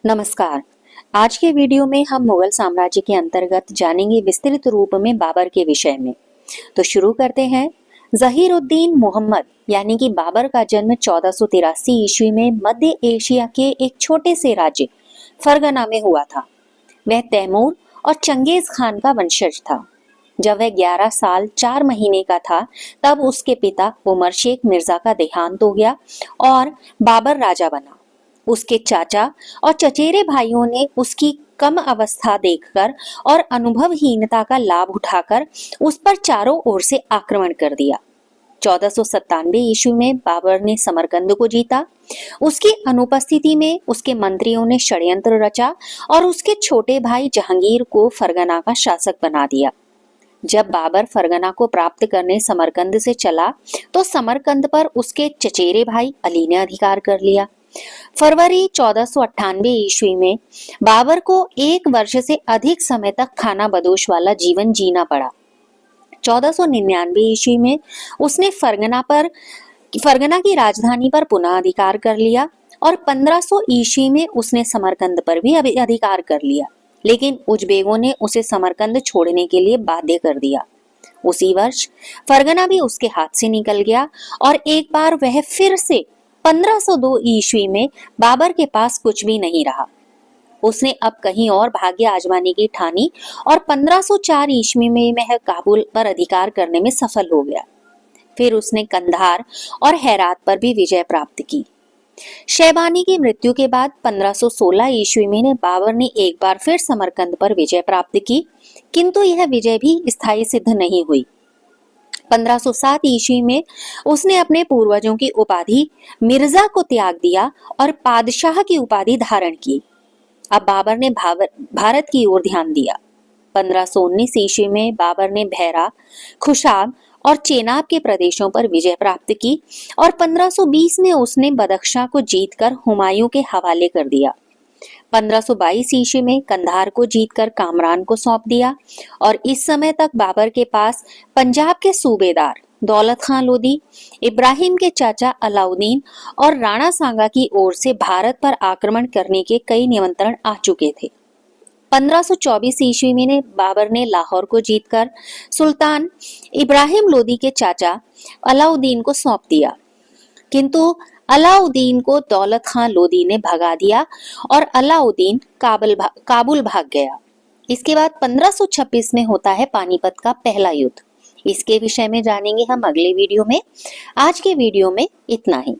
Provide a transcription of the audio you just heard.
नमस्कार। आज के वीडियो में हम मुगल साम्राज्य के अंतर्गत जानेंगे विस्तृत रूप में बाबर के विषय में। तो शुरू करते हैं। जहीरुद्दीन मोहम्मद यानी कि बाबर का जन्म 1483 ईस्वी में मध्य एशिया के एक छोटे से राज्य फरगना में हुआ था। वह तैमूर और चंगेज खान का वंशज था। जब वह 11 साल 4 महीने का था तब उसके पिता उमर शेख मिर्जा का देहांत हो गया और बाबर राजा बना। उसके चाचा और चचेरे भाइयों ने उसकी कम अवस्था देखकर और अनुभवहीनता का लाभ उठाकर उस पर चारों ओर से आक्रमण कर दिया। 1497 ईस्वी में बाबर ने समरकंद को जीता। उसकी अनुपस्थिति में उसके मंत्रियों ने षड्यंत्र रचा और उसके छोटे भाई जहांगीर को फरगना का शासक बना दिया। जब बाबर फरगना को प्राप्त करने समरकंद से चला तो समरकंद पर उसके चचेरे भाई अली ने अधिकार कर लिया। फरवरी 1498 ईस्वी में बाबर को 1 वर्ष से अधिक समय तक खाना बदोश वाला जीवन जीना पड़ा। 1499 ईस्वी में उसने फरगना की राजधानी पर पुनः अधिकार कर लिया और 1500 ईस्वी में उसने समरकंद पर भी अधिकार कर लिया, लेकिन उजबेगों ने उसे समरकंद छोड़ने के लिए बाध्य कर दिया। उसी वर्ष फरगना भी उसके हाथ से निकल गया और एक बार वह फिर से 1502 ईस्वी में बाबर के पास कुछ भी नहीं रहा। उसने अब कहीं और भाग्य आजमाने की ठानी और 1504 ईस्वी में वह काबुल पर अधिकार करने में सफल हो गया। फिर उसने कंधार और हेरात पर भी विजय प्राप्त की। शैबानी की मृत्यु के बाद 1516 ईस्वी में बाबर ने एक बार फिर समरकंद पर विजय प्राप्त की, किंतु यह विजय भी स्थायी सिद्ध नहीं हुई। 1507 ईस्वी में उसने अपने पूर्वजों की उपाधि मिर्जा को त्याग दिया और पादशाह की उपाधि धारण की। अब बाबर ने भारत की ओर ध्यान दिया। 1519 ईस्वी में बाबर ने भैरा, खुशाब और चेनाब के प्रदेशों पर विजय प्राप्त की और 1520 में उसने बदख्शां को जीतकर हुमायूं के हवाले कर दिया। 1522 ईस्वी में कंधार को जीतकर कामरान को सौंप दिया और इस समय तक बाबर के पास पंजाब के सूबेदार दौलत खां लोदी, इब्राहिम के चाचा अलाउद्दीन और राणा सांगा की ओर से भारत पर आक्रमण करने के कई निमंत्रण आ चुके थे। 1524 ईस्वी में बाबर ने लाहौर को जीतकर सुल्तान इब्राहिम लोदी के चाचा अलाउद्दीन को सौंप दिया, किंतु अलाउद्दीन को दौलत खां लोदी ने भगा दिया और अलाउद्दीन काबुल भाग गया। इसके बाद 1526 में होता है पानीपत का पहला युद्ध। इसके विषय में जानेंगे हम अगले वीडियो में। आज के वीडियो में इतना ही।